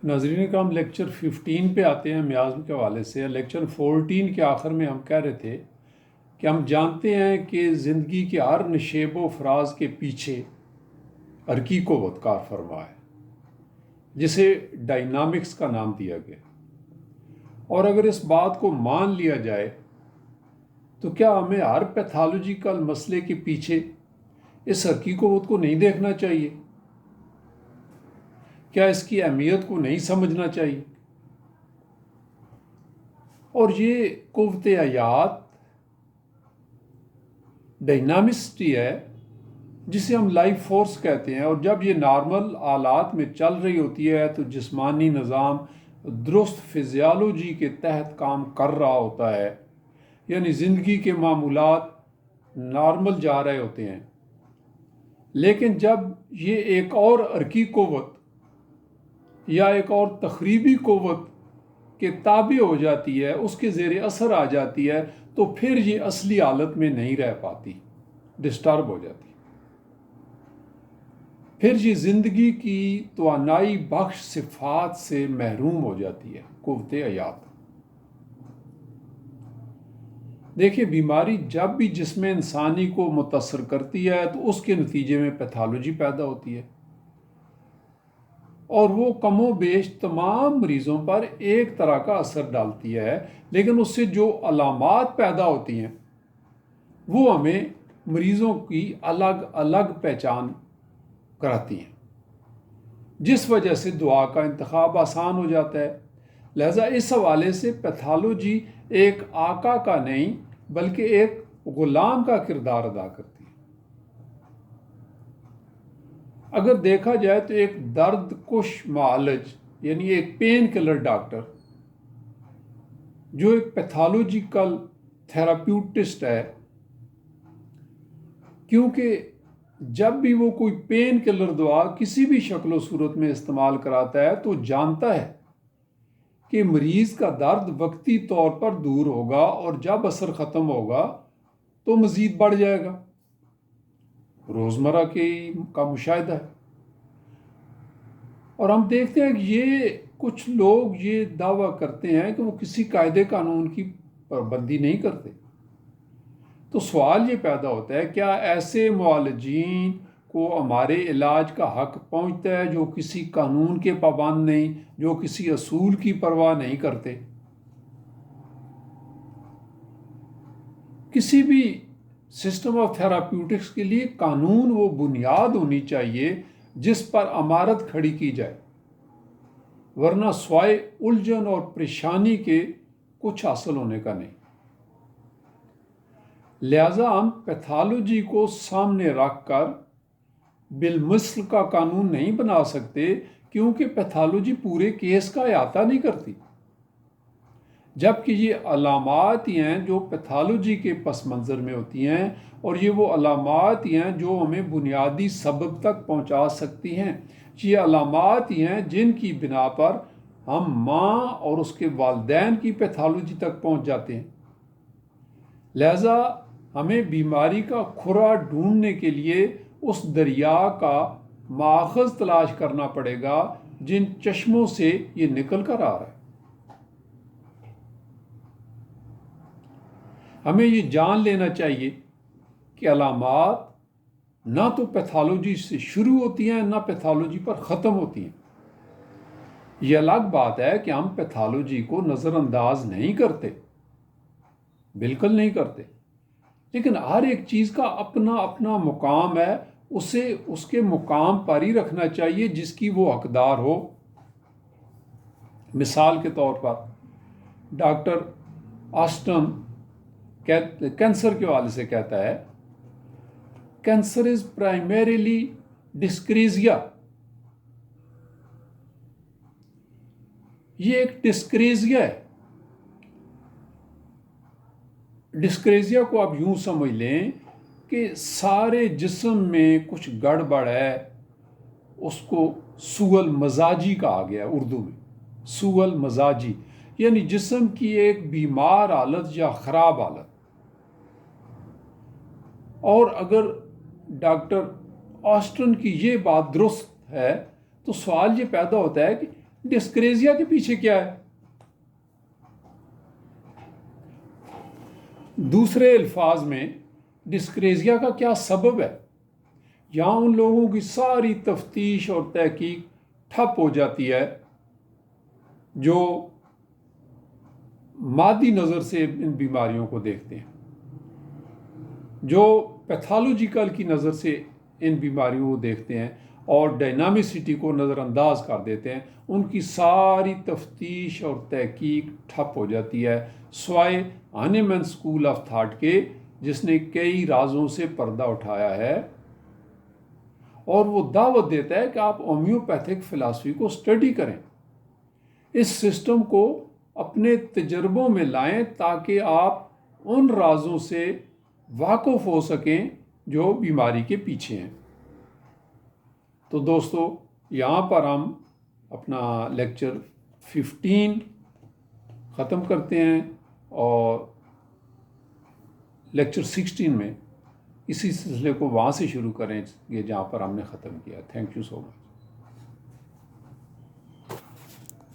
ناظرین کرام، لیکچر 15 پہ آتے ہیں میازم کے حوالے سے۔ لیکچر 14 کے آخر میں ہم کہہ رہے تھے کہ ہم جانتے ہیں کہ زندگی کے ہر نشیب و فراز کے پیچھے حرکی قوت کار فرما ہے، جسے ڈائنامکس کا نام دیا گیا۔ اور اگر اس بات کو مان لیا جائے تو کیا ہمیں ہر پیتھالوجیکل مسئلے کے پیچھے اس حرکی قوت کو نہیں دیکھنا چاہیے؟ کیا اس کی اہمیت کو نہیں سمجھنا چاہیے؟ اور یہ قوت حیات ڈائنامسٹی ہے جسے ہم لائف فورس کہتے ہیں، اور جب یہ نارمل آلات میں چل رہی ہوتی ہے تو جسمانی نظام درست فزیالوجی کے تحت کام کر رہا ہوتا ہے، یعنی زندگی کے معمولات نارمل جا رہے ہوتے ہیں۔ لیکن جب یہ ایک اور حرکی قوت یا ایک اور تخریبی قوت کے تابع ہو جاتی ہے، اس کے زیر اثر آ جاتی ہے، تو پھر یہ اصلی حالت میں نہیں رہ پاتی، ڈسٹرب ہو جاتی۔ پھر یہ زندگی کی توانائی بخش صفات سے محروم ہو جاتی ہے قوت حیات۔ دیکھیں، بیماری جب بھی جسم انسانی کو متاثر کرتی ہے تو اس کے نتیجے میں پیتھالوجی پیدا ہوتی ہے، اور وہ کم و بیش تمام مریضوں پر ایک طرح کا اثر ڈالتی ہے، لیکن اس سے جو علامات پیدا ہوتی ہیں وہ ہمیں مریضوں کی الگ الگ پہچان کراتی ہیں، جس وجہ سے دعا کا انتخاب آسان ہو جاتا ہے۔ لہذا اس حوالے سے پیتھالوجی ایک آقا کا نہیں بلکہ ایک غلام کا کردار ادا کرتی ہے۔ اگر دیکھا جائے تو ایک درد کش معالج، یعنی ایک پین کلر ڈاکٹر، جو ایک پیتھالوجیکل تھراپیوٹسٹ ہے، کیونکہ جب بھی وہ کوئی پین کلر دوا کسی بھی شکل و صورت میں استعمال کراتا ہے تو جانتا ہے کہ مریض کا درد وقتی طور پر دور ہوگا، اور جب اثر ختم ہوگا تو مزید بڑھ جائے گا۔ روزمرہ کا مشاہدہ ہے، اور ہم دیکھتے ہیں کہ یہ کچھ لوگ یہ دعویٰ کرتے ہیں کہ وہ کسی قاعدے قانون کی پابندی نہیں کرتے۔ تو سوال یہ پیدا ہوتا ہے، کیا ایسے معالجین کو ہمارے علاج کا حق پہنچتا ہے جو کسی قانون کے پابند نہیں، جو کسی اصول کی پرواہ نہیں کرتے؟ کسی بھی سسٹم آف تھراپیوٹکس کے لیے قانون وہ بنیاد ہونی چاہیے جس پر عمارت کھڑی کی جائے، ورنہ سوائے الجھن اور پریشانی کے کچھ حاصل ہونے کا نہیں۔ لہذا ہم پیتھالوجی کو سامنے رکھ کر بالمثل کا قانون نہیں بنا سکتے، کیونکہ پیتھالوجی پورے کیس کا احاطہ نہیں کرتی، جبکہ یہ علامات ہی ہیں جو پیتھالوجی کے پس منظر میں ہوتی ہیں، اور یہ وہ علامات ہی ہیں جو ہمیں بنیادی سبب تک پہنچا سکتی ہیں۔ یہ علامات ہی ہیں جن کی بنا پر ہم ماں اور اس کے والدین کی پیتھالوجی تک پہنچ جاتے ہیں۔ لہذا ہمیں بیماری کا کھرا ڈھونڈنے کے لیے اس دریا کا ماخذ تلاش کرنا پڑے گا جن چشموں سے یہ نکل کر آ رہا ہے۔ ہمیں یہ جان لینا چاہیے کہ علامات نہ تو پیتھالوجی سے شروع ہوتی ہیں نہ پیتھالوجی پر ختم ہوتی ہیں۔ یہ الگ بات ہے کہ ہم پیتھالوجی کو نظر انداز نہیں کرتے، بالکل نہیں کرتے، لیکن ہر ایک چیز کا اپنا اپنا مقام ہے، اسے اس کے مقام پر ہی رکھنا چاہیے جس کی وہ حقدار ہو۔ مثال کے طور پر ڈاکٹر آسٹن کینسر کے حوالے سے کہتا ہے، کینسر از پرائمریلی ڈسکریزیا۔ یہ ایک ڈسکریزیا ہے۔ ڈسکریزیا کو آپ یوں سمجھ لیں کہ سارے جسم میں کچھ گڑبڑ ہے، اس کو سوء مزاجی کہا گیا ہے اردو میں، سوء مزاجی، یعنی جسم کی ایک بیمار حالت یا خراب حالت۔ اور اگر ڈاکٹر آسٹن کی یہ بات درست ہے تو سوال یہ پیدا ہوتا ہے کہ ڈسکریزیا کے پیچھے کیا ہے؟ دوسرے الفاظ میں ڈسکریزیا کا کیا سبب ہے؟ یہاں ان لوگوں کی ساری تفتیش اور تحقیق ٹھپ ہو جاتی ہے جو مادی نظر سے ان بیماریوں کو دیکھتے ہیں، جو پیتھالوجیکل کی نظر سے ان بیماریوں کو دیکھتے ہیں اور ڈائنامسٹی کو نظر انداز کر دیتے ہیں، ان کی ساری تفتیش اور تحقیق ٹھپ ہو جاتی ہے، سوائے ہانیمن اسکول آف تھاٹ کے، جس نے کئی رازوں سے پردہ اٹھایا ہے اور وہ دعوت دیتا ہے کہ آپ ہومیوپیتھک فلاسفی کو اسٹڈی کریں، اس سسٹم کو اپنے تجربوں میں لائیں تاکہ آپ ان رازوں سے واقف ہو سکیں جو بیماری کے پیچھے ہیں۔ تو دوستو، یہاں پر ہم اپنا لیکچر 15 ختم کرتے ہیں اور لیکچر 16 میں اسی سلسلے کو وہاں سے شروع کریں گے جہاں پر ہم نے ختم کیا۔ Thank you so much.